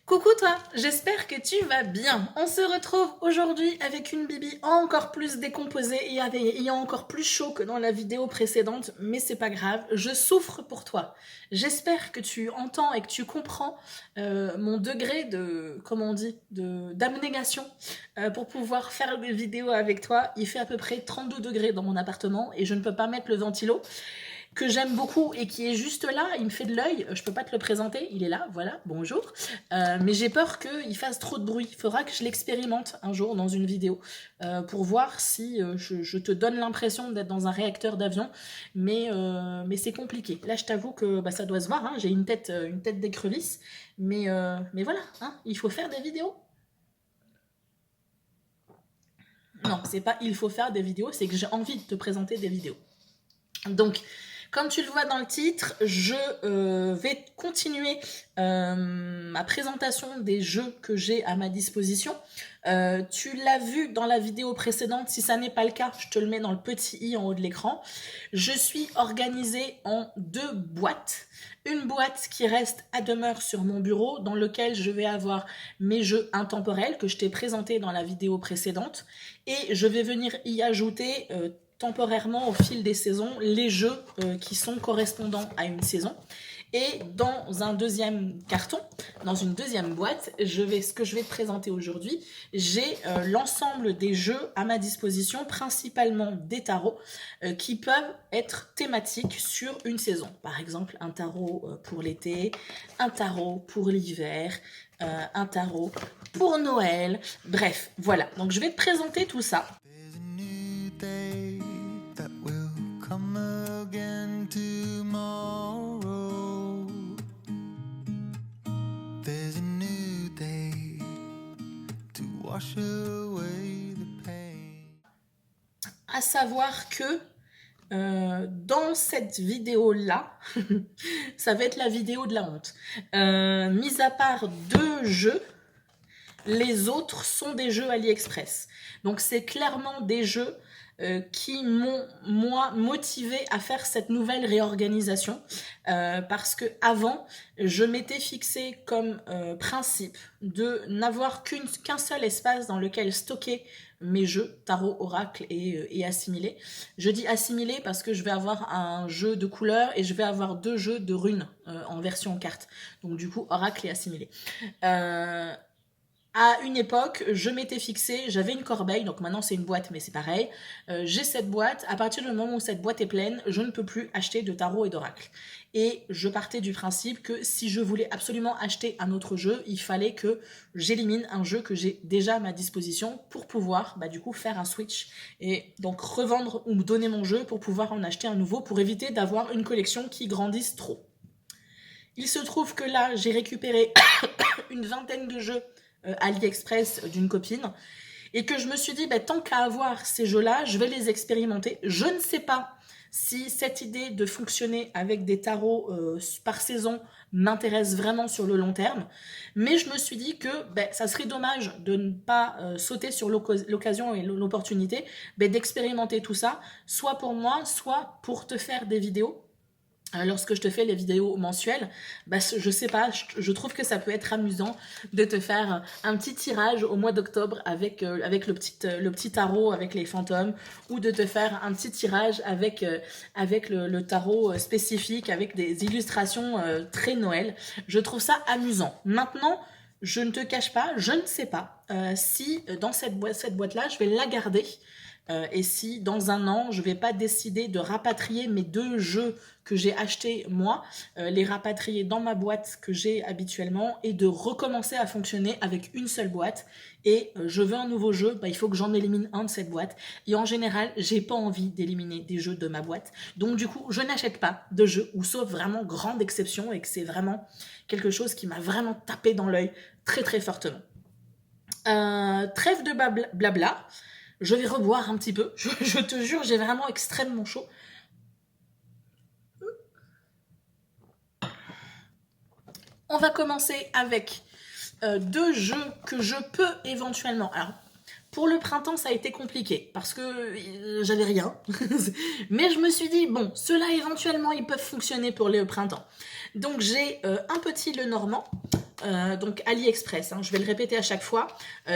Coucou toi, j'espère que tu vas bien. On se retrouve aujourd'hui avec une Bibi encore plus décomposée et ayant encore plus chaud que dans la vidéo précédente, mais c'est pas grave, je souffre pour toi. J'espère que tu entends et que tu comprends mon degré de, comment on dit, d'abnégation pour pouvoir faire des vidéos avec toi. Il fait à peu près 32 degrés dans mon appartement et je ne peux pas mettre le ventilo que j'aime beaucoup et qui est juste là, il me fait de l'œil, je peux pas te le présenter, il est là, voilà, bonjour. Mais j'ai peur qu'il fasse trop de bruit, il faudra que je l'expérimente un jour dans une vidéo pour voir si je te donne l'impression d'être dans un réacteur d'avion, mais c'est compliqué. Là je t'avoue que ça doit se voir, hein, j'ai une tête d'écrevisse, mais voilà, hein, il faut faire des vidéos. Non, c'est pas il faut faire des vidéos, c'est que j'ai envie de te présenter des vidéos. Donc, comme tu le vois dans le titre, je vais continuer ma présentation des jeux que j'ai à ma disposition. Tu l'as vu dans la vidéo précédente, si ça n'est pas le cas, je te le mets dans le petit i en haut de l'écran. Je suis organisée en 2 boîtes. Une boîte qui reste à demeure sur mon bureau, dans lequel je vais avoir mes jeux intemporels que je t'ai présentés dans la vidéo précédente. Et je vais venir y ajouter temporairement au fil des saisons les jeux qui sont correspondants à une saison. Et dans un deuxième carton, dans une deuxième boîte, ce que je vais te présenter aujourd'hui, j'ai l'ensemble des jeux à ma disposition, principalement des tarots, qui peuvent être thématiques sur une saison. Par exemple, un tarot pour l'été, un tarot pour l'hiver, un tarot pour Noël, bref, voilà. Donc je vais te présenter tout ça. À savoir que dans cette vidéo-là, ça va être la vidéo de la honte. Mis à part 2 jeux, les autres sont des jeux AliExpress. Donc c'est clairement des jeux qui m'ont, moi, motivé à faire cette nouvelle réorganisation parce que avant je m'étais fixé comme principe de n'avoir qu'un seul espace dans lequel stocker mes jeux, tarot, oracle et assimilé. Je dis assimilé parce que je vais avoir un jeu de couleurs et je vais avoir 2 jeux de runes en version carte. Donc du coup, oracle et assimilé. À une époque, je m'étais fixé, j'avais une corbeille, donc maintenant c'est une boîte, mais c'est pareil. J'ai cette boîte, à partir du moment où cette boîte est pleine, je ne peux plus acheter de tarot et d'oracle. Et je partais du principe que si je voulais absolument acheter un autre jeu, il fallait que j'élimine un jeu que j'ai déjà à ma disposition pour pouvoir, du coup, faire un switch et donc revendre ou me donner mon jeu pour pouvoir en acheter un nouveau, pour éviter d'avoir une collection qui grandisse trop. Il se trouve que là, j'ai récupéré une vingtaine de jeux AliExpress d'une copine et que je me suis dit tant qu'à avoir ces jeux-là, je vais les expérimenter. Je ne sais pas si cette idée de fonctionner avec des tarots par saison m'intéresse vraiment sur le long terme, mais je me suis dit que ça serait dommage de ne pas sauter sur l'occasion et l'opportunité d'expérimenter tout ça, soit pour moi, soit pour te faire des vidéos. Lorsque je te fais les vidéos mensuelles, je sais pas, je trouve que ça peut être amusant de te faire un petit tirage au mois d'octobre avec le petit tarot avec les fantômes, ou de te faire un petit tirage avec le tarot spécifique, avec des illustrations très Noël. Je trouve ça amusant. Maintenant, je ne te cache pas, je ne sais pas si dans cette boîte-là, je vais la garder. Et si dans un an, je ne vais pas décider de rapatrier mes 2 jeux que j'ai achetés moi, les rapatrier dans ma boîte que j'ai habituellement et de recommencer à fonctionner avec une seule boîte. Et je veux un nouveau jeu, il faut que j'en élimine un de cette boîte. Et en général, j'ai pas envie d'éliminer des jeux de ma boîte. Donc du coup, je n'achète pas de jeux, ou sauf vraiment grande exception et que c'est vraiment quelque chose qui m'a vraiment tapé dans l'œil très très fortement. Trêve de blabla. Je vais reboire un petit peu. Je te jure, j'ai vraiment extrêmement chaud. On va commencer avec 2 jeux que je peux éventuellement... Alors, pour le printemps, ça a été compliqué parce que j'avais rien. Mais je me suis dit, bon, ceux-là, éventuellement, ils peuvent fonctionner pour le printemps. Donc, j'ai un petit Lenormand, donc AliExpress, hein, je vais le répéter à chaque fois.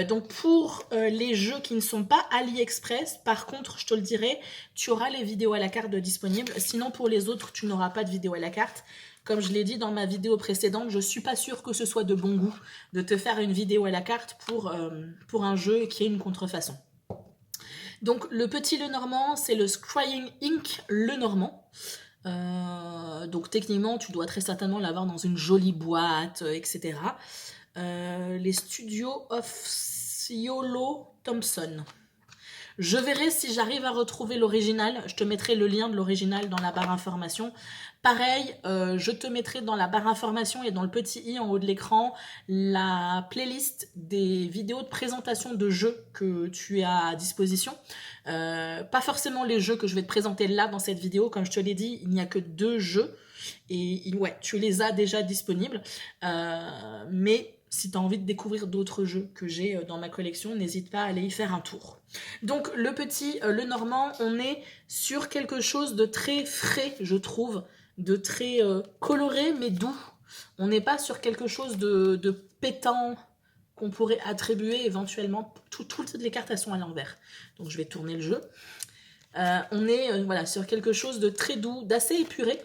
Donc pour les jeux qui ne sont pas AliExpress, par contre, je te le dirai, tu auras les vidéos à la carte disponibles. Sinon, pour les autres, tu n'auras pas de vidéo à la carte. Comme je l'ai dit dans ma vidéo précédente, je ne suis pas sûre que ce soit de bon goût de te faire une vidéo à la carte pour un jeu qui est une contrefaçon. Donc le petit Lenormand, c'est le Scrying Inc. Lenormand. Donc techniquement, tu dois très certainement l'avoir dans une jolie boîte, etc. Les studios of Ciolo Thompson. Je verrai si j'arrive à retrouver l'original. Je te mettrai le lien de l'original dans la barre information. Pareil, je te mettrai dans la barre information et dans le petit i en haut de l'écran la playlist des vidéos de présentation de jeux que tu as à disposition. Pas forcément les jeux que je vais te présenter là dans cette vidéo. Comme je te l'ai dit, il n'y a que 2 jeux. Et ouais, tu les as déjà disponibles. Mais si tu as envie de découvrir d'autres jeux que j'ai dans ma collection, n'hésite pas à aller y faire un tour. Donc le petit Lenormand, on est sur quelque chose de très frais, je trouve, de très coloré mais doux. On n'est pas sur quelque chose de pétant qu'on pourrait attribuer éventuellement. Toutes les cartes, elles sont à l'envers. Donc je vais tourner le jeu. On est voilà, sur quelque chose de très doux, d'assez épuré,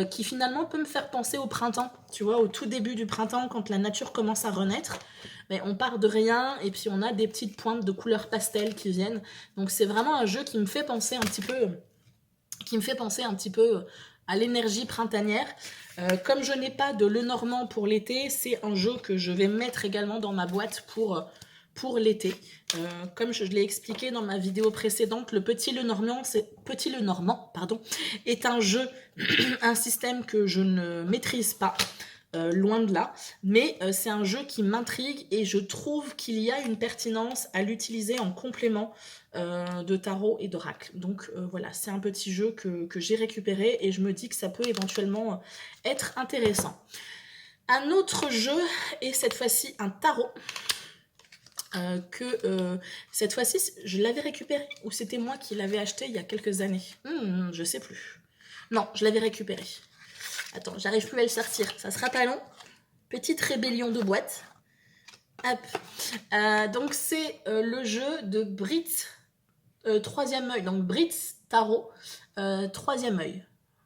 qui finalement peut me faire penser au printemps. Tu vois, au tout début du printemps, quand la nature commence à renaître, mais on part de rien et puis on a des petites pointes de couleurs pastel qui viennent. Donc c'est vraiment un jeu qui me fait penser un petit peu, à l'énergie printanière. Comme je n'ai pas de Lenormand pour l'été, c'est un jeu que je vais mettre également dans ma boîte pour l'été. Comme je l'ai expliqué dans ma vidéo précédente, le Petit Lenormand, est un jeu, un système que je ne maîtrise pas, loin de là, mais c'est un jeu qui m'intrigue et je trouve qu'il y a une pertinence à l'utiliser en complément de tarot et d'oracle. Donc voilà, c'est un petit jeu que j'ai récupéré et je me dis que ça peut éventuellement être intéressant. Un autre jeu, et cette fois-ci un tarot, cette fois-ci, je l'avais récupéré ou c'était moi qui l'avais acheté il y a quelques années. Je sais plus. Non, je l'avais récupéré. Attends, j'arrive plus à le sortir. Ça sera pas long. Petite rébellion de boîte. Hop. Donc c'est le jeu de Brit, troisième œil. Donc Brit Tarot, troisième œil.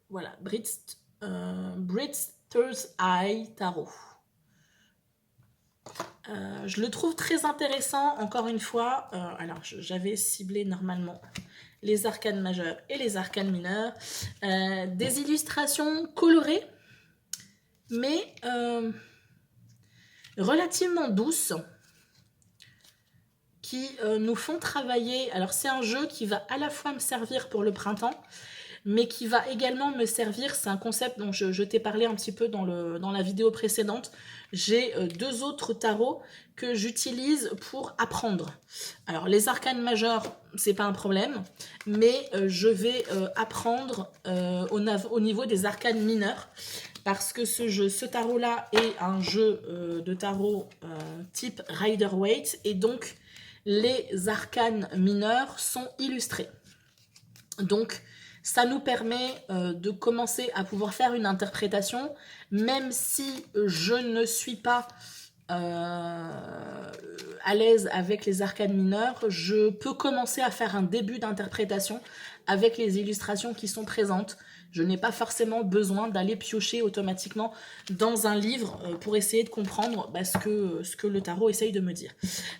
Voilà, Brit's Third Eye Tarot. Je le trouve très intéressant, encore une fois. Alors, j'avais ciblé normalement les arcanes majeures et les arcanes mineures. Des illustrations colorées, mais relativement douces, qui nous font travailler. Alors, c'est un jeu qui va à la fois me servir pour le printemps, mais qui va également me servir, c'est un concept dont je t'ai parlé un petit peu dans la vidéo précédente. J'ai 2 autres tarots que j'utilise pour apprendre. Alors les arcanes majeures, c'est pas un problème, mais je vais apprendre au niveau des arcanes mineures, parce que ce tarot-là est un jeu de tarot type Rider-Waite, et donc les arcanes mineures sont illustrées. Donc ça nous permet de commencer à pouvoir faire une interprétation, même si je ne suis pas à l'aise avec les arcanes mineures, je peux commencer à faire un début d'interprétation avec les illustrations qui sont présentes. Je n'ai pas forcément besoin d'aller piocher automatiquement dans un livre pour essayer de comprendre ce que le tarot essaye de me dire.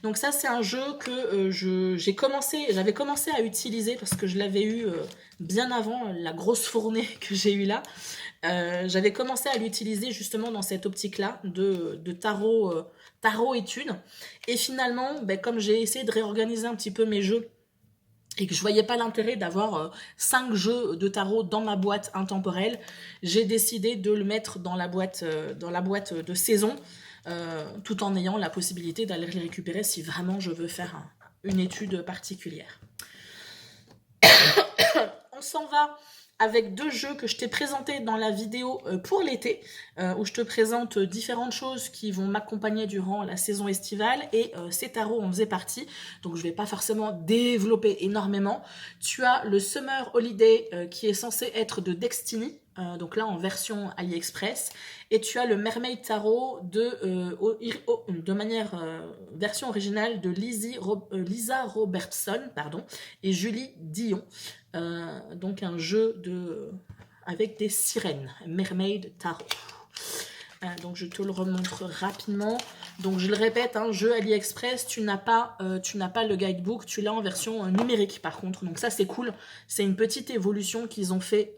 Donc ça, c'est un jeu que j'avais commencé à utiliser parce que je l'avais eu bien avant la grosse fournée que j'ai eue là. J'avais commencé à l'utiliser justement dans cette optique-là de tarot études. Et finalement, comme j'ai essayé de réorganiser un petit peu mes jeux, et que je voyais pas l'intérêt d'avoir 5 jeux de tarot dans ma boîte intemporelle, j'ai décidé de le mettre dans la boîte de saison, tout en ayant la possibilité d'aller les récupérer si vraiment je veux faire une étude particulière. On s'en va avec 2 jeux que je t'ai présentés dans la vidéo pour l'été, où je te présente différentes choses qui vont m'accompagner durant la saison estivale, et ces tarots en faisaient partie, donc je ne vais pas forcément développer énormément. Tu as le Summer Holiday qui est censé être de Destiny, donc là en version AliExpress, et tu as le Mermaid Tarot de manière version originale de Lisa Robertson, pardon, et Julie Dion. Donc un jeu avec des sirènes, Mermaid Tarot. Donc je te le remontre rapidement. Donc je le répète, un jeu AliExpress, tu n'as pas le guidebook, tu l'as en version numérique par contre. Donc ça c'est cool, c'est une petite évolution qu'ils ont fait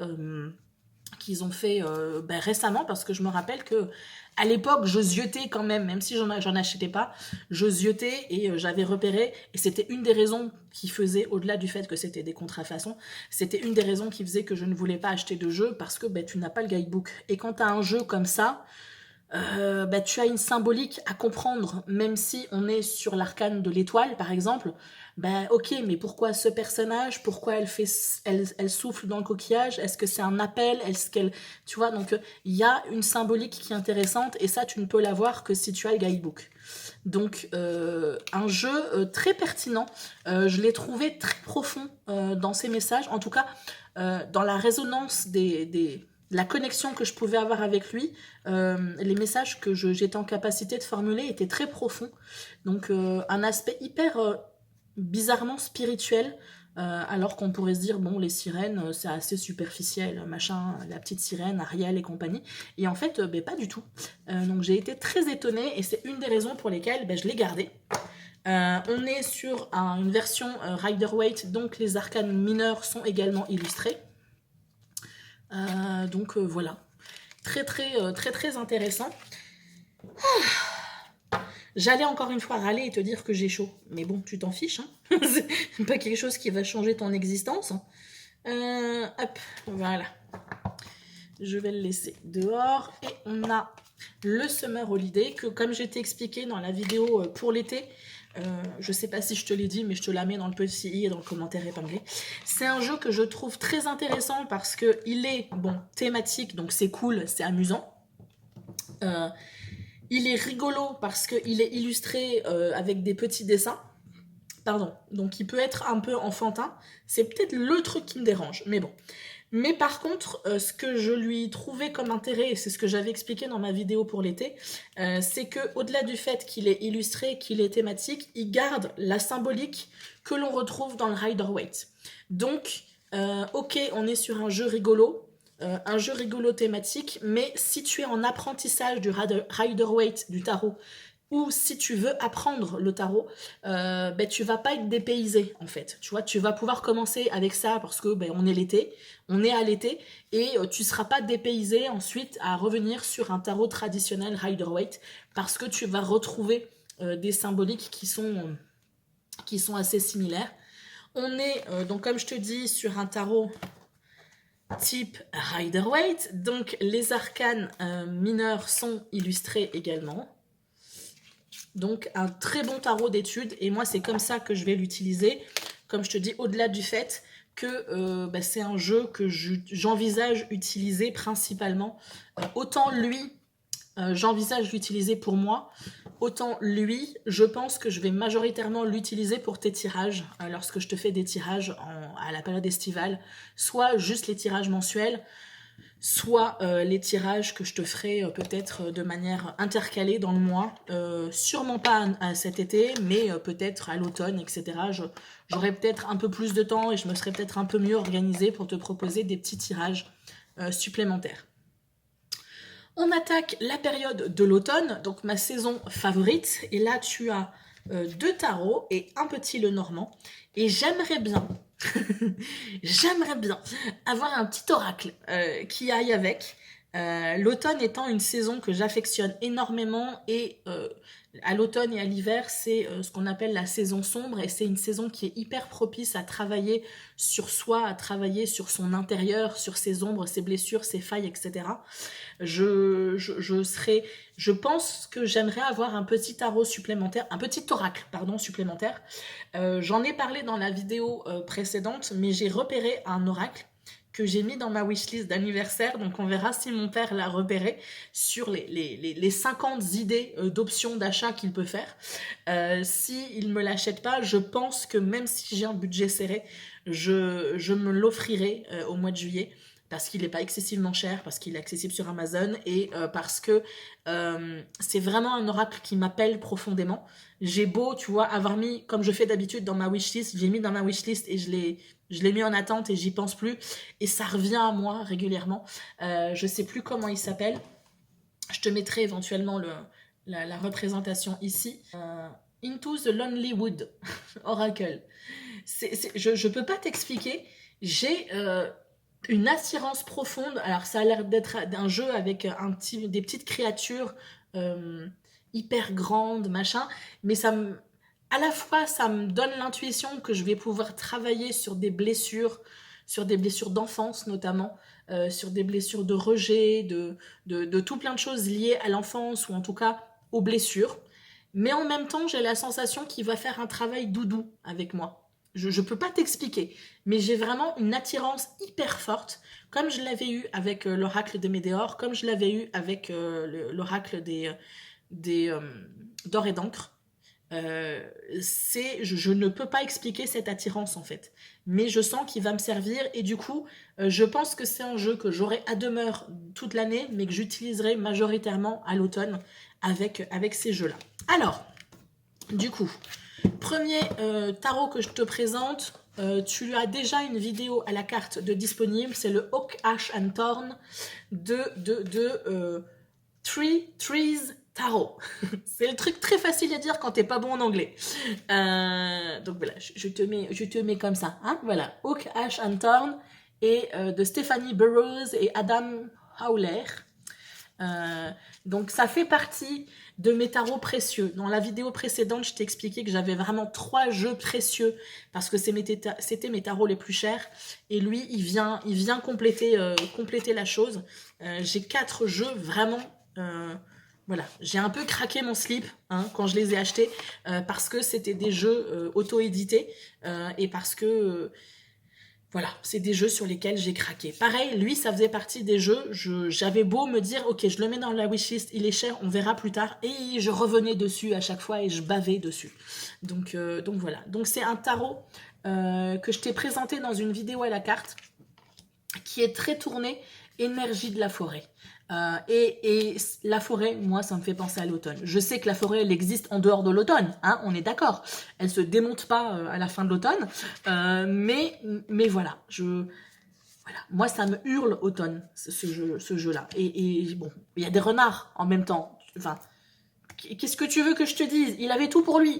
récemment, parce que je me rappelle que à l'époque je ziotais quand même si j'en achetais pas, je ziotais et j'avais repéré, et c'était une des raisons qui faisait, au-delà du fait que c'était des contrefaçons, c'était une des raisons qui faisait que je ne voulais pas acheter de jeu, parce que tu n'as pas le guidebook. Et quand tu as un jeu comme ça, tu as une symbolique à comprendre, même si on est sur l'arcane de l'étoile par exemple. Ok, mais pourquoi ce personnage, pourquoi elle souffle dans le coquillage, est-ce que c'est un appel, est-ce qu'elle, tu vois, donc il y a une symbolique qui est intéressante, et ça tu ne peux l'avoir que si tu as le guidebook. Donc un jeu très pertinent, je l'ai trouvé très profond dans ses messages, en tout cas dans la résonance la connexion que je pouvais avoir avec lui, les messages que j'étais en capacité de formuler étaient très profonds. Donc un aspect hyper bizarrement spirituel, alors qu'on pourrait se dire, bon, les sirènes, c'est assez superficiel, machin, la petite sirène, Ariel et compagnie. Et en fait, pas du tout. Donc j'ai été très étonnée, et c'est une des raisons pour lesquelles je l'ai gardé. On est sur une version Rider-Waite, donc les arcanes mineurs sont également illustrés. Donc voilà, très intéressant. J'allais encore une fois râler et te dire que j'ai chaud, mais bon, tu t'en fiches, hein. C'est pas quelque chose qui va changer ton existence. Hop, voilà. Je vais le laisser dehors, et on a le Summer Holiday, que comme j'ai expliqué dans la vidéo pour l'été, je sais pas si je te l'ai dit, mais je te la mets dans le petit i et dans le commentaire épinglé. C'est un jeu que je trouve très intéressant parce que il est thématique, donc c'est cool, c'est amusant. Il est rigolo parce qu'il est illustré avec des petits dessins. Pardon, donc il peut être un peu enfantin. C'est peut-être le truc qui me dérange, mais bon. Mais par contre, ce que je lui trouvais comme intérêt, et c'est ce que j'avais expliqué dans ma vidéo pour l'été, c'est que au-delà du fait qu'il est illustré, qu'il est thématique, il garde la symbolique que l'on retrouve dans le Rider-Waite. Donc, ok, on est sur un jeu rigolo thématique, mais si tu es en apprentissage du Rider-Waite, du tarot, ou si tu veux apprendre le tarot, tu vas pas être dépaysé en fait. Tu vois, tu vas pouvoir commencer avec ça parce que on est à l'été, et tu seras pas dépaysé ensuite à revenir sur un tarot traditionnel Rider-Waite, parce que tu vas retrouver des symboliques qui sont assez similaires. On est donc, comme je te dis, sur un tarot type Rider-Waite, donc les arcanes mineurs sont illustrés également. Donc un très bon tarot d'études, et moi c'est comme ça que je vais l'utiliser. Comme je te dis, au-delà du fait que c'est un jeu que j'envisage utiliser principalement, autant lui j'envisage l'utiliser pour moi, autant lui je pense que je vais majoritairement l'utiliser pour tes tirages, lorsque je te fais des tirages à la période estivale, soit juste les tirages mensuels, soit les tirages que je te ferai peut-être de manière intercalée dans le mois, sûrement pas à cet été, mais peut-être à l'automne, etc. J'aurai peut-être un peu plus de temps, et je me serai peut-être un peu mieux organisée pour te proposer des petits tirages supplémentaires. On attaque la période de l'automne, donc ma saison favorite, et là tu as 2 tarots et un petit Lenormand, et j'aimerais bien avoir un petit oracle qui aille avec. L'automne étant une saison que j'affectionne énormément, et à l'automne et à l'hiver, c'est ce qu'on appelle la saison sombre, et c'est une saison qui est hyper propice à travailler sur soi, à travailler sur son intérieur, sur ses ombres, ses blessures, ses failles, etc. Je pense que j'aimerais avoir un petit tarot supplémentaire, un petit oracle, pardon, supplémentaire. J'en ai parlé dans la vidéo précédente, mais j'ai repéré un oracle que j'ai mis dans ma wishlist d'anniversaire, donc on verra si mon père l'a repéré sur les 50 idées d'options d'achat qu'il peut faire. S'il ne me l'achète pas, je pense que même si j'ai un budget serré, je me l'offrirai au mois de juillet, parce qu'il n'est pas excessivement cher, parce qu'il est accessible sur Amazon et parce que c'est vraiment un oracle qui m'appelle profondément. J'ai beau, tu vois, avoir mis, comme je fais d'habitude dans ma wishlist, j'ai mis dans ma wishlist et je l'ai mis en attente et j'y pense plus. Et ça revient à moi régulièrement. Je sais plus comment il s'appelle. Je te mettrai éventuellement la représentation ici. Into the Lonely Wood Oracle. Je peux pas t'expliquer. J'ai une attirance profonde. Alors ça a l'air d'être un jeu avec des petites créatures hyper grandes, machin. Mais à la fois, ça me donne l'intuition que je vais pouvoir travailler sur des blessures d'enfance notamment, sur des blessures de rejet, de tout plein de choses liées à l'enfance ou en tout cas aux blessures. Mais en même temps, j'ai la sensation qu'il va faire un travail doudou avec moi. Je peux pas t'expliquer, mais j'ai vraiment une attirance hyper forte, comme je l'avais eu avec l'oracle des Médéors, comme je l'avais eu avec l'oracle d'or et d'encre. Je ne peux pas expliquer cette attirance en fait, mais je sens qu'il va me servir et du coup je pense que c'est un jeu que j'aurai à demeure toute l'année mais que j'utiliserai majoritairement à l'automne avec ces jeux là. Alors du coup premier tarot que je te présente, tu as déjà une vidéo à la carte de disponible, c'est le Oak Ash and Thorn de Three Trees Tarot. C'est le truc très facile à dire quand t'es pas bon en anglais. Donc voilà, je te mets comme ça. Hein, voilà, Oak, Ash and Thorn et de Stephanie Burrows et Adam Howler. Donc ça fait partie de mes tarots précieux. Dans la vidéo précédente, je t'ai expliqué que j'avais vraiment 3 jeux précieux parce que c'était mes tarots les plus chers. Et lui, il vient compléter la chose. J'ai 4 jeux vraiment... voilà, j'ai un peu craqué mon slip quand je les ai achetés parce que c'était des jeux auto-édités et parce que voilà, c'est des jeux sur lesquels j'ai craqué. Pareil, lui, ça faisait partie des jeux, j'avais beau me dire, ok, je le mets dans la wishlist, il est cher, on verra plus tard, et je revenais dessus à chaque fois et je bavais dessus. Donc voilà, donc c'est un tarot que je t'ai présenté dans une vidéo à la carte qui est très tourné énergie de la forêt. Et la forêt, moi, ça me fait penser à l'automne. Je sais que la forêt, elle existe en dehors de l'automne, hein, on est d'accord. Elle se démonte pas à la fin de l'automne, mais voilà, voilà, moi, ça me hurle automne, ce jeu-là. Et bon, il y a des renards en même temps. Enfin, qu'est-ce que tu veux que je te dise? Il avait tout pour lui.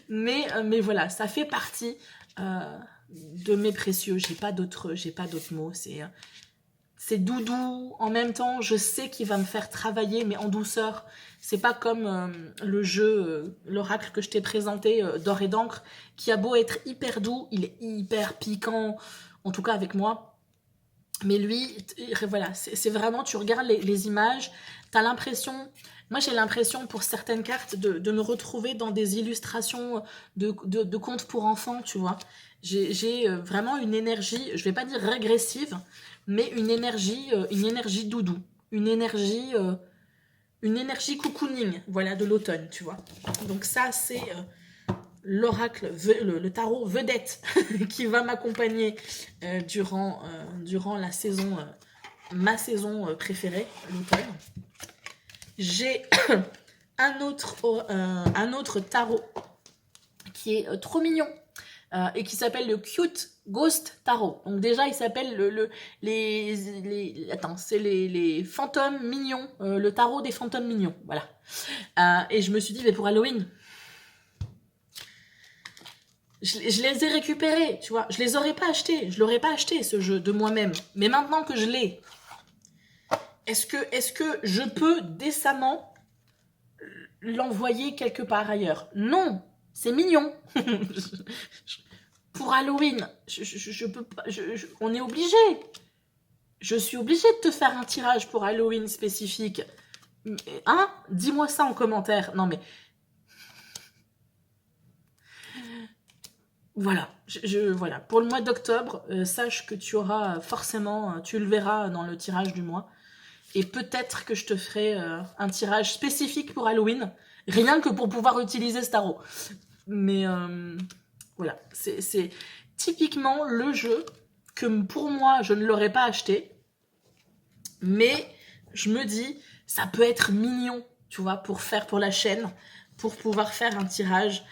mais voilà, ça fait partie de mes précieux. J'ai pas d'autres mots. C'est doudou, en même temps, je sais qu'il va me faire travailler, mais en douceur. C'est pas comme le jeu, l'oracle que je t'ai présenté, d'or et d'encre, qui a beau être hyper doux, il est hyper piquant, en tout cas avec moi. Mais lui, voilà, c'est vraiment, tu regardes les images, t'as l'impression... Moi, j'ai l'impression, pour certaines cartes, de me retrouver dans des illustrations de contes pour enfants, tu vois. J'ai vraiment une énergie, je vais pas dire régressive, mais une énergie doudou, une énergie cocooning, voilà, de l'automne, tu vois. Donc ça, c'est l'oracle, le tarot vedette qui va m'accompagner durant la saison, ma saison préférée, l'automne. J'ai un autre tarot qui est trop mignon et qui s'appelle le Cute Ghost Tarot. Donc déjà, il s'appelle c'est les fantômes mignons, le tarot des fantômes mignons, voilà. Et je me suis dit, mais pour Halloween, je les ai récupérés, tu vois. Je les aurais pas achetés, je l'aurais pas acheté ce jeu de moi-même. Mais maintenant que je l'ai, est-ce que je peux décemment l'envoyer quelque part ailleurs? Non, c'est mignon. Pour Halloween, je peux pas, on est obligé. Je suis obligée de te faire un tirage pour Halloween spécifique. Hein? Dis-moi ça en commentaire. Non mais... Voilà, voilà. Pour le mois d'octobre, sache que tu auras forcément, tu le verras dans le tirage du mois. Et peut-être que je te ferai un tirage spécifique pour Halloween, rien que pour pouvoir utiliser ce tarot. Mais voilà, c'est typiquement le jeu que pour moi, je ne l'aurais pas acheté. Mais je me dis, ça peut être mignon, tu vois, pour faire pour la chaîne, pour pouvoir faire un tirage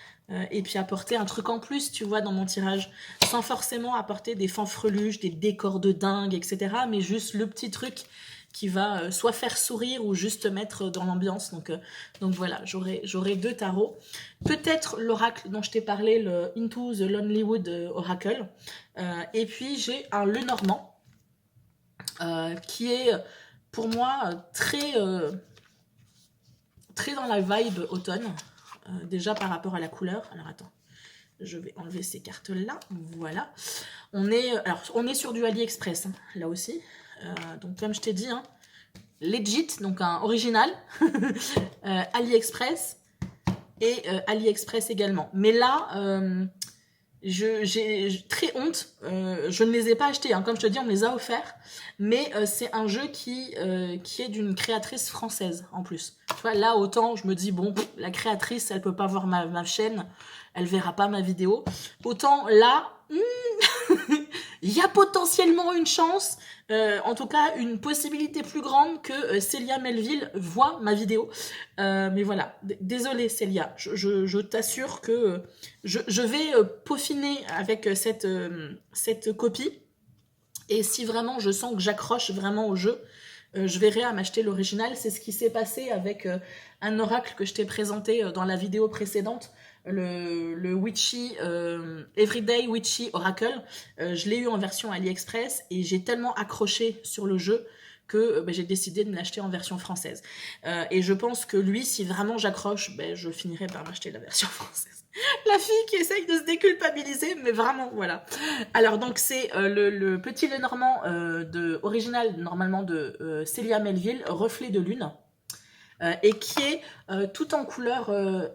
et puis apporter un truc en plus, tu vois, dans mon tirage, sans forcément apporter des fanfreluches, des décors de dingue, etc. Mais juste le petit truc qui va soit faire sourire ou juste mettre dans l'ambiance. Donc voilà, j'aurai 2 tarots. Peut-être l'oracle dont je t'ai parlé, le Into the Lonelywood Oracle. Et puis j'ai un Lenormand qui est pour moi très dans la vibe automne. Déjà par rapport à la couleur. Alors attends, je vais enlever ces cartes là. Voilà. On est sur du AliExpress hein, là aussi. Donc comme je t'ai dit, hein, legit, donc un original, AliExpress et AliExpress également. Mais là, j'ai très honte. Je ne les ai pas achetés, hein. Comme je te dis, on me les a offerts. Mais c'est un jeu qui est d'une créatrice française en plus. Tu vois, là autant je me dis bon, la créatrice, elle peut pas voir ma chaîne, elle verra pas ma vidéo. Autant là, il y a potentiellement une chance, en tout cas une possibilité plus grande que Célia Melville voit ma vidéo. Mais voilà, désolée Célia, je t'assure que je vais peaufiner avec cette copie. Et si vraiment je sens que j'accroche vraiment au jeu, je verrai à m'acheter l'original. C'est ce qui s'est passé avec un oracle que je t'ai présenté dans la vidéo précédente, le Witchy, Everyday Witchy Oracle. Je l'ai eu en version AliExpress et j'ai tellement accroché sur le jeu que j'ai décidé de me l'acheter en version française. Et je pense que lui, si vraiment j'accroche, je finirai par m'acheter la version française. La fille qui essaye de se déculpabiliser, mais vraiment, voilà. Alors, donc, c'est le petit Lenormand original, normalement, de Célia Melville, Reflet de lune, et qui est tout en couleur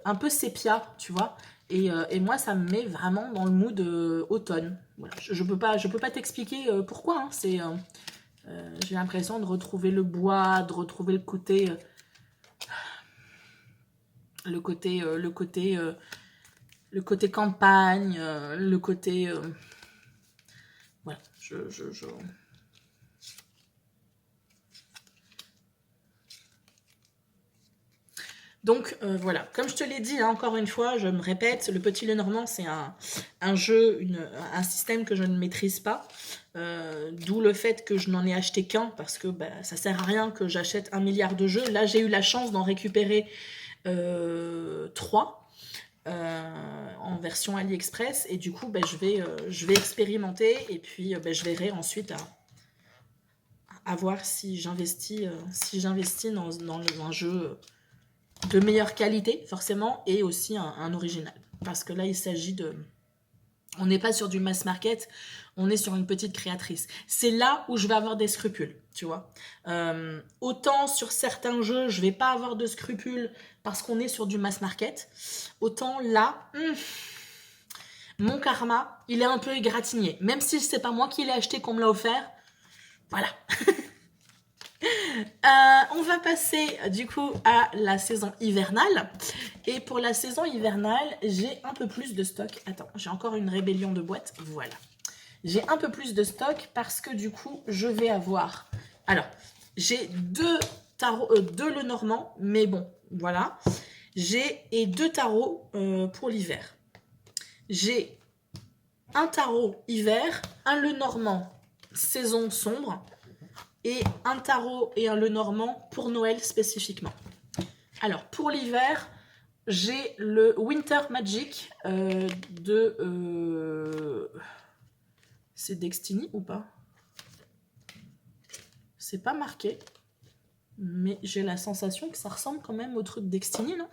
un peu sépia, tu vois. Et moi, ça me met vraiment dans le mood automne. Voilà. Je peux pas t'expliquer pourquoi. Hein. J'ai l'impression de retrouver le bois, de retrouver le côté... le côté campagne, le côté... voilà, Donc voilà, comme je te l'ai dit, hein, encore une fois, je me répète, le Petit Lenormand, c'est un jeu, un système que je ne maîtrise pas. D'où le fait que je n'en ai acheté qu'un, parce que ça sert à rien que j'achète 1 milliard de jeux. Là, j'ai eu la chance d'en récupérer 3. En version AliExpress et du coup je vais expérimenter et puis je verrai ensuite à voir si j'investis dans un jeu de meilleure qualité forcément et aussi un original parce que là il s'agit on n'est pas sur du mass market, on est sur une petite créatrice. C'est là où je vais avoir des scrupules, tu vois. Autant sur certains jeux, je vais pas avoir de scrupules parce qu'on est sur du mass market. Autant là, mon karma, il est un peu égratigné. Même si c'est pas moi qui l'ai acheté, qu'on me l'a offert. Voilà. On va passer du coup à la saison hivernale. Et pour la saison hivernale, j'ai un peu plus de stock. Attends, j'ai encore une rébellion de boîtes. Voilà. J'ai un peu plus de stock parce que du coup, je vais avoir... Alors, j'ai 2 Lenormand, mais bon, voilà. J'ai 2 tarots pour l'hiver. J'ai un tarot hiver, un Lenormand saison sombre, et un tarot et un Lenormand pour Noël spécifiquement. Alors, pour l'hiver, j'ai le Winter Magic c'est Destiny ou pas? C'est pas marqué, mais j'ai la sensation que ça ressemble quand même au truc Destiny, non?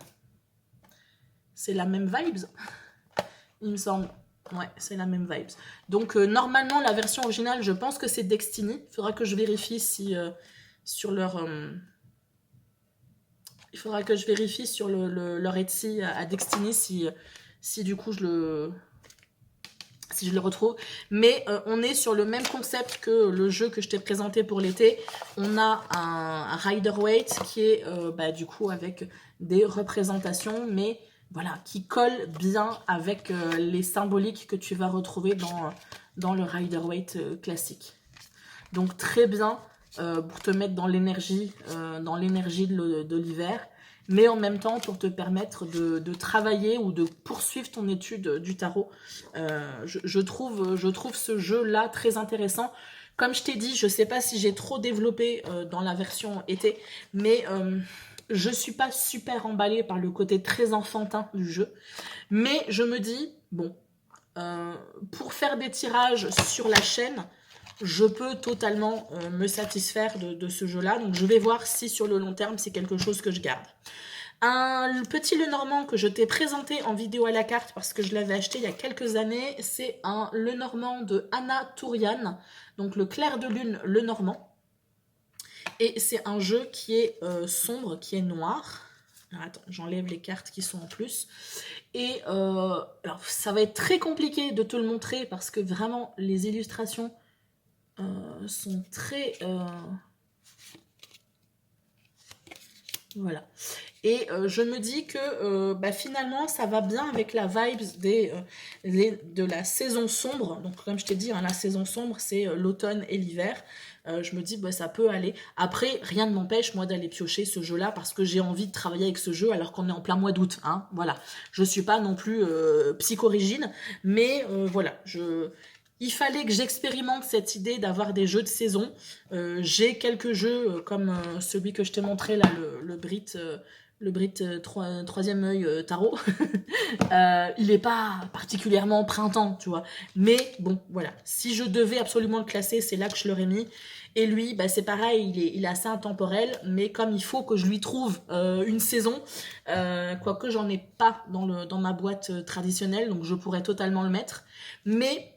C'est la même vibes, il me semble. Ouais, c'est la même vibes. Donc, normalement, la version originale, je pense que c'est Destiny. Il faudra que je vérifie si sur leur... il faudra que je vérifie sur leur Etsy à Destiny si du coup je le retrouve. Mais on est sur le même concept que le jeu que je t'ai présenté pour l'été. On a un Rider-Waite qui est du coup avec des représentations, mais... voilà, qui colle bien avec les symboliques que tu vas retrouver dans le Rider-Waite classique. Donc très bien pour te mettre dans l'énergie de l'hiver, mais en même temps pour te permettre de travailler ou de poursuivre ton étude du tarot. Je trouve ce jeu-là très intéressant. Comme je t'ai dit, je ne sais pas si j'ai trop développé dans la version été, mais je ne suis pas super emballée par le côté très enfantin du jeu. Mais je me dis, bon, pour faire des tirages sur la chaîne, je peux totalement me satisfaire de ce jeu-là. Donc je vais voir si sur le long terme, c'est quelque chose que je garde. Un petit Lenormand que je t'ai présenté en vidéo à la carte parce que je l'avais acheté il y a quelques années, c'est un Lenormand de Anna Tourian, donc le clair de lune Lenormand. Et c'est un jeu qui est sombre, qui est noir. Alors, attends, j'enlève les cartes qui sont en plus. Et alors, ça va être très compliqué de te le montrer parce que vraiment, les illustrations sont très... voilà. Et je me dis que finalement, ça va bien avec la vibe de la saison sombre. Donc, comme je t'ai dit, hein, la saison sombre, c'est l'automne et l'hiver. Je me dis, ça peut aller. Après, rien ne m'empêche, moi, d'aller piocher ce jeu-là parce que j'ai envie de travailler avec ce jeu alors qu'on est en plein mois d'août. Hein, voilà. Je ne suis pas non plus psychorigine, mais voilà, il fallait que j'expérimente cette idée d'avoir des jeux de saison. J'ai quelques jeux comme celui que je t'ai montré là, le Brit troisième œil tarot. Il n'est pas particulièrement printemps, tu vois. Mais bon, voilà. Si je devais absolument le classer, c'est là que je l'aurais mis. Et lui, c'est pareil, il est assez intemporel, mais comme il faut que je lui trouve une saison, quoique j'en ai pas dans ma boîte traditionnelle, donc je pourrais totalement le mettre. Mais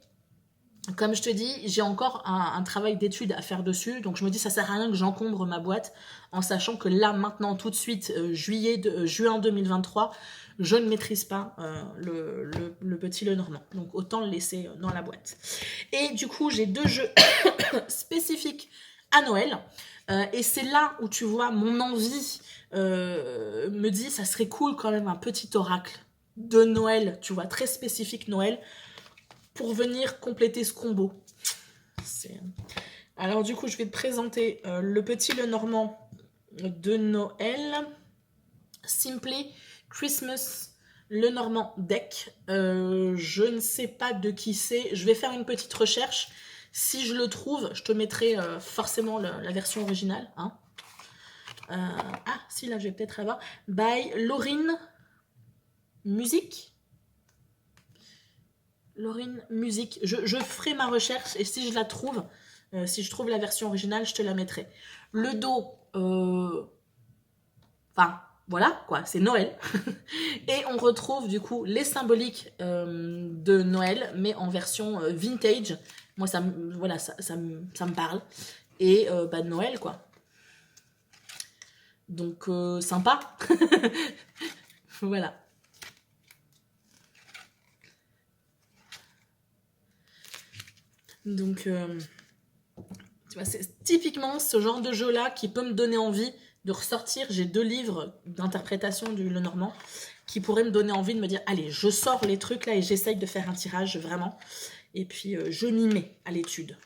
comme je te dis, j'ai encore un travail d'étude à faire dessus, donc je me dis ça sert à rien que j'encombre ma boîte en sachant que là maintenant tout de suite juin 2023, je ne maîtrise pas le petit Lenormand, donc autant le laisser dans la boîte. Et du coup j'ai 2 jeux spécifiques à Noël, et c'est là où tu vois mon envie me dit ça serait cool quand même un petit oracle de Noël, tu vois, très spécifique Noël, pour venir compléter ce combo. Alors du coup, je vais te présenter le petit Lenormand de Noël. Simply Christmas Lenormand Deck. Je ne sais pas de qui c'est. Je vais faire une petite recherche. Si je le trouve, je te mettrai forcément la version originale. Hein. Si, là, je vais peut-être avoir. By Laurine Musique. Laurine Musique. Je ferai ma recherche et si je la trouve, si je trouve la version originale, je te la mettrai. Le dos, voilà, quoi, c'est Noël. Et on retrouve du coup les symboliques de Noël, mais en version vintage. Moi, ça me parle. Et Noël, quoi. Donc, sympa. Voilà. Donc, tu vois, c'est typiquement ce genre de jeu-là qui peut me donner envie de ressortir. J'ai 2 livres d'interprétation du Lenormand qui pourraient me donner envie de me dire, allez, je sors les trucs là et j'essaye de faire un tirage vraiment. Et puis, je m'y mets à l'étude.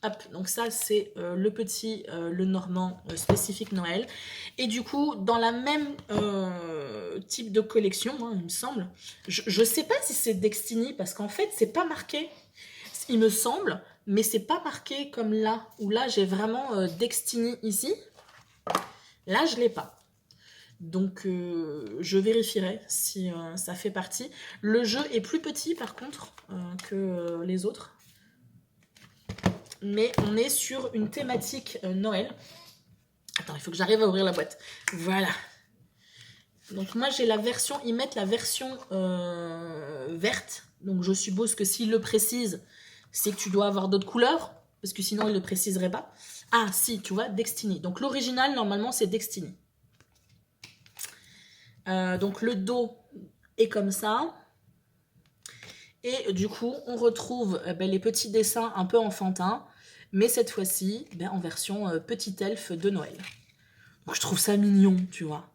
Hop, donc ça, c'est le petit Lenormand spécifique Noël. Et du coup, dans la même type de collection, hein, il me semble, je sais pas si c'est Destiny, parce qu'en fait, c'est pas marqué, il me semble, mais c'est pas marqué comme là, où là, j'ai vraiment Destiny ici. Là, je l'ai pas. Donc, je vérifierai si ça fait partie. Le jeu est plus petit, par contre, que les autres. Mais on est sur une thématique Noël. Attends, il faut que j'arrive à ouvrir la boîte. Voilà. Donc moi, j'ai la version... Ils mettent la version verte. Donc je suppose que s'ils le précisent, c'est que tu dois avoir d'autres couleurs. Parce que sinon, ils ne le préciseraient pas. Ah, si, tu vois, Destiny. Donc l'original, normalement, c'est Destiny. Donc le dos est comme ça. Et du coup, on retrouve les petits dessins un peu enfantins. Mais cette fois-ci, en version petit elfe de Noël. Donc je trouve ça mignon, tu vois.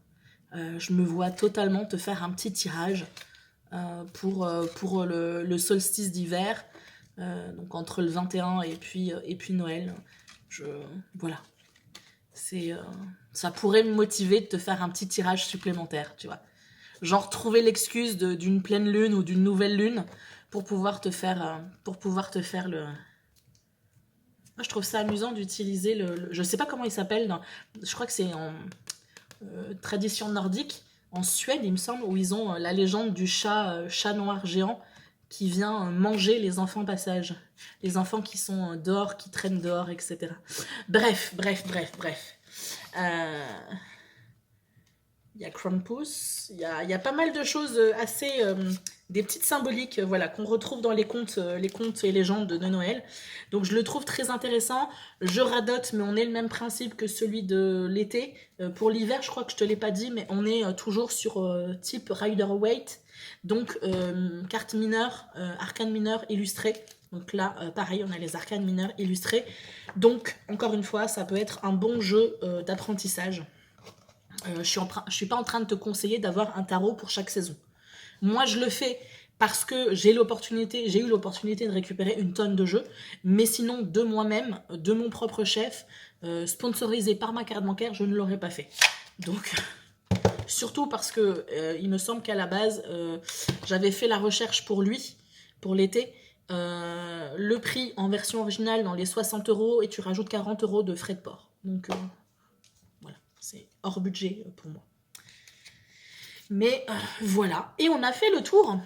Je me vois totalement te faire un petit tirage pour le solstice d'hiver. donc entre le 21 et puis Noël. Voilà. Ça pourrait me motiver de te faire un petit tirage supplémentaire, tu vois. Genre trouver l'excuse d'une pleine lune ou d'une nouvelle lune pour pouvoir te faire le... Moi, je trouve ça amusant d'utiliser je sais pas comment il s'appelle, je crois que c'est en tradition nordique, en Suède, il me semble, où ils ont la légende du chat noir géant qui vient manger les enfants passage. Les enfants qui sont dehors, qui traînent dehors, etc. Bref. Il y a Krampus, il y a pas mal de choses assez... des petites symboliques voilà, qu'on retrouve dans les contes et légendes de Noël. Donc je le trouve très intéressant. Je radote, mais on est le même principe que celui de l'été. Pour l'hiver, je crois que je te l'ai pas dit, mais on est toujours sur type Rider-Waite. Donc carte mineure, arcane mineure illustrée. Donc là, pareil, on a les arcanes mineures illustrées. Donc, encore une fois, ça peut être un bon jeu d'apprentissage. Je suis pas en train de te conseiller d'avoir un tarot pour chaque saison. Moi, je le fais parce que j'ai eu l'opportunité de récupérer une tonne de jeux, mais sinon, de moi-même, de mon propre chef, sponsorisé par ma carte bancaire, je ne l'aurais pas fait. Donc, surtout parce que il me semble qu'à la base, j'avais fait la recherche pour lui, pour l'été. Le prix en version originale dans les 60 € et tu rajoutes 40 € de frais de port. Donc, voilà, c'est hors budget pour moi. Mais voilà, et on a fait le tour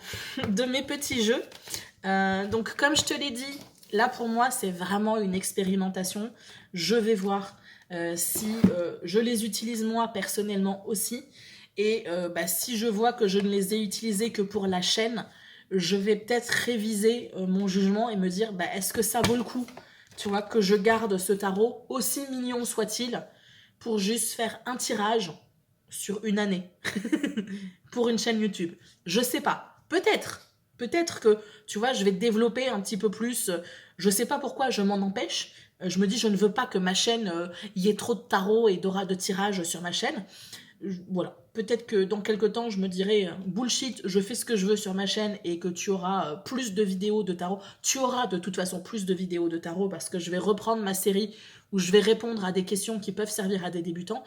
de mes petits jeux. Donc comme je te l'ai dit, là pour moi c'est vraiment une expérimentation. Je vais voir si je les utilise moi personnellement aussi. Et si je vois que je ne les ai utilisés que pour la chaîne, je vais peut-être réviser mon jugement et me dire est-ce que ça vaut le coup, tu vois, que je garde ce tarot, aussi mignon soit-il, pour juste faire un tirage sur une année pour une chaîne YouTube. Je sais pas. Peut-être que, tu vois, je vais développer un petit peu plus. Je sais pas pourquoi je m'en empêche. Je me dis, je ne veux pas que ma chaîne, y ait trop de tarot et d'aura de tirage sur ma chaîne. Voilà. Peut-être que dans quelques temps, je me dirai bullshit, je fais ce que je veux sur ma chaîne et que tu auras plus de vidéos de tarot. Tu auras de toute façon plus de vidéos de tarot parce que je vais reprendre ma série où je vais répondre à des questions qui peuvent servir à des débutants.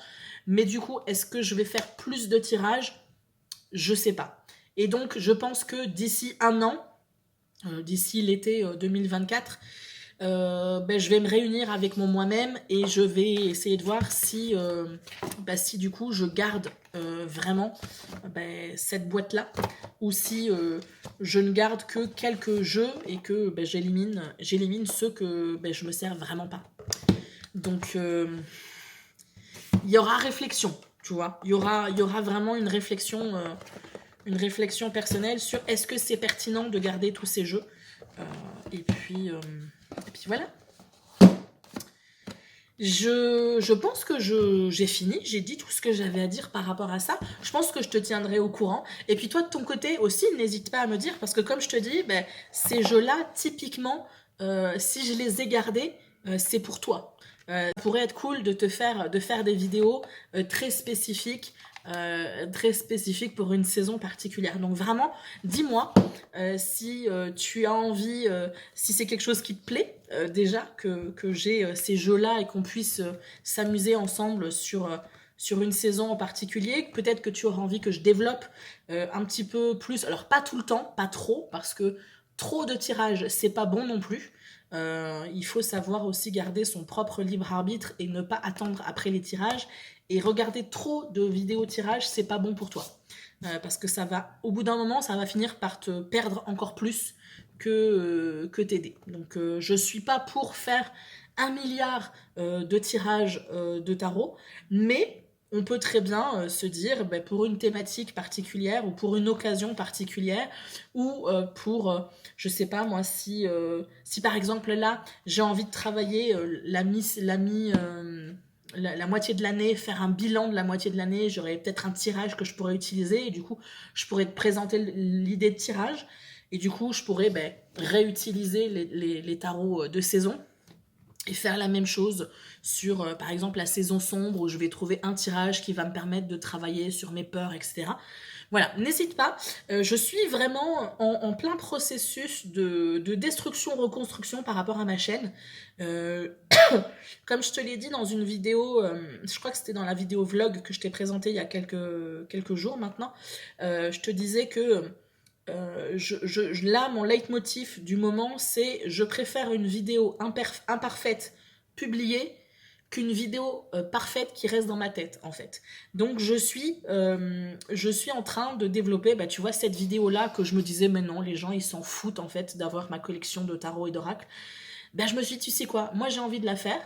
Mais du coup, est-ce que je vais faire plus de tirages ? Je sais pas. Et donc, je pense que d'ici un an, d'ici l'été 2024, je vais me réunir avec mon moi-même et je vais essayer de voir si du coup je garde vraiment cette boîte-là ou si je ne garde que quelques jeux et que j'élimine ceux que je me sers vraiment pas. Donc, il y aura réflexion, tu vois. Il y aura vraiment une réflexion personnelle sur est-ce que c'est pertinent de garder tous ces jeux. Et puis voilà. Je pense que j'ai fini, j'ai dit tout ce que j'avais à dire par rapport à ça. Je pense que je te tiendrai au courant. Et puis toi, de ton côté aussi, n'hésite pas à me dire, parce que comme je te dis, ces jeux-là, typiquement, si je les ai gardés, c'est pour toi. Ça pourrait être cool de faire des vidéos très spécifiques pour une saison particulière. Donc vraiment, dis-moi si tu as envie, si c'est quelque chose qui te plaît, déjà que j'ai ces jeux-là et qu'on puisse s'amuser ensemble sur une saison en particulier. Peut-être que tu auras envie que je développe un petit peu plus. Alors pas tout le temps, pas trop, parce que trop de tirages, c'est pas bon non plus. Il faut savoir aussi garder son propre libre arbitre et ne pas attendre après les tirages. Et regarder trop de vidéos tirages, c'est pas bon pour toi. Parce que au bout d'un moment, ça va finir par te perdre encore plus que t'aider. Donc je suis pas pour faire 1 milliard de tirages de tarot, mais on peut très bien se dire pour une thématique particulière ou pour une occasion particulière ou pour, je sais pas moi, si par exemple là, j'ai envie de travailler la moitié de l'année, faire un bilan de la moitié de l'année, j'aurais peut-être un tirage que je pourrais utiliser et du coup, je pourrais te présenter l'idée de tirage et du coup, je pourrais réutiliser les tarots de saison et faire la même chose sur, par exemple, la saison sombre où je vais trouver un tirage qui va me permettre de travailler sur mes peurs, etc. Voilà, n'hésite pas. Je suis vraiment en plein processus de destruction, reconstruction par rapport à ma chaîne. Euh, Comme je te l'ai dit dans une vidéo, je crois que c'était dans la vidéo vlog que je t'ai présentée il y a quelques jours maintenant, je te disais que là, mon leitmotiv du moment, c'est je préfère une vidéo imparfaite publiée qu'une vidéo parfaite qui reste dans ma tête, en fait. Donc, je suis en train de développer, bah, tu vois, cette vidéo-là que je me disais, mais non, les gens, ils s'en foutent, en fait, d'avoir ma collection de tarot et d'oracle. Ben, je me suis dit, tu sais quoi, moi, j'ai envie de la faire.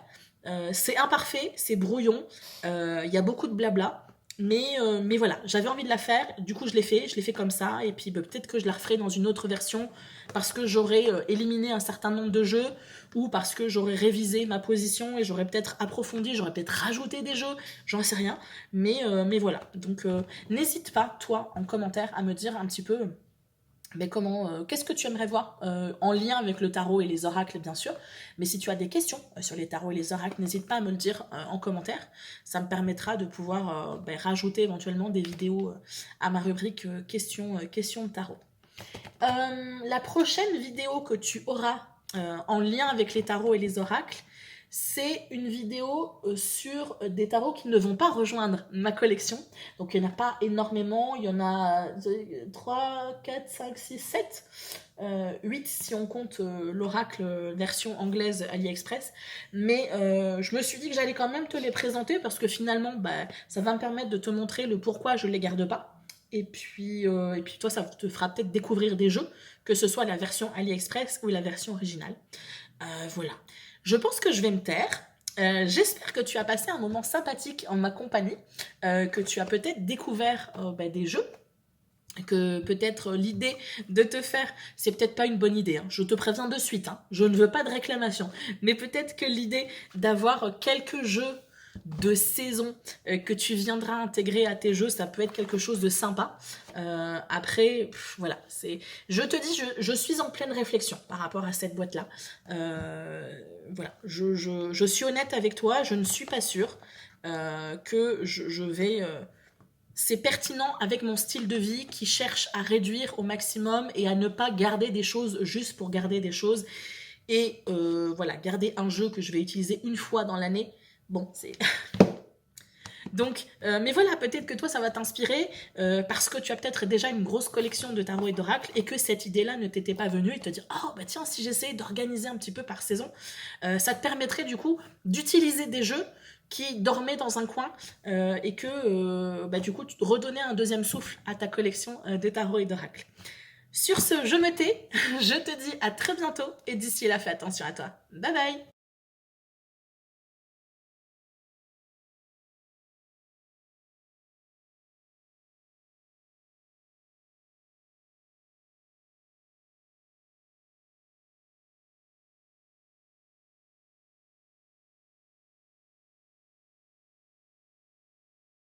C'est imparfait, c'est brouillon, il y a beaucoup de blabla. Mais voilà, j'avais envie de la faire, du coup je l'ai fait comme ça, et puis bah, peut-être que je la referai dans une autre version parce que j'aurais éliminé un certain nombre de jeux ou parce que j'aurais révisé ma position et j'aurais peut-être approfondi, j'aurais peut-être rajouté des jeux, j'en sais rien. Mais voilà, donc n'hésite pas, toi, en commentaire, à me dire un petit peu mais qu'est-ce que tu aimerais voir en lien avec le tarot et les oracles, bien sûr. Mais si tu as des questions sur les tarots et les oracles, n'hésite pas à me le dire en commentaire. Ça me permettra de pouvoir rajouter éventuellement des vidéos à ma rubrique questions de tarot. La prochaine vidéo que tu auras en lien avec les tarots et les oracles, c'est une vidéo sur des tarots qui ne vont pas rejoindre ma collection. Donc il n'y en a pas énormément, il y en a 3, 4, 5, 6, 7, 8 si on compte l'oracle version anglaise AliExpress. Mais je me suis dit que j'allais quand même te les présenter parce que finalement, bah, ça va me permettre de te montrer le pourquoi je ne les garde pas. Et puis toi, ça te fera peut-être découvrir des jeux, que ce soit la version AliExpress ou la version originale. Voilà. Je pense que je vais me taire. J'espère que tu as passé un moment sympathique en ma compagnie, que tu as peut-être découvert des jeux, que peut-être l'idée de te faire, c'est peut-être pas une bonne idée, hein. Je te préviens de suite, hein. Je ne veux pas de réclamation, mais peut-être que l'idée d'avoir quelques jeux de saison que tu viendras intégrer à tes jeux, ça peut être quelque chose de sympa. Après, voilà, je te dis, je suis en pleine réflexion par rapport à cette boîte-là. Voilà, je suis honnête avec toi, je ne suis pas sûre que je vais... c'est pertinent avec mon style de vie qui cherche à réduire au maximum et à ne pas garder des choses juste pour garder des choses. Et voilà, garder un jeu que je vais utiliser une fois dans l'année, bon, c'est... Donc, mais voilà, peut-être que toi, ça va t'inspirer parce que tu as peut-être déjà une grosse collection de tarots et d'oracles et que cette idée-là ne t'était pas venue et te dire « Oh, bah tiens, si j'essayais d'organiser un petit peu par saison, ça te permettrait du coup d'utiliser des jeux qui dormaient dans un coin et que du coup, tu redonnais un deuxième souffle à ta collection de tarots et d'oracles. » Sur ce, je me tais, je te dis à très bientôt et d'ici là, fais attention à toi. Bye bye!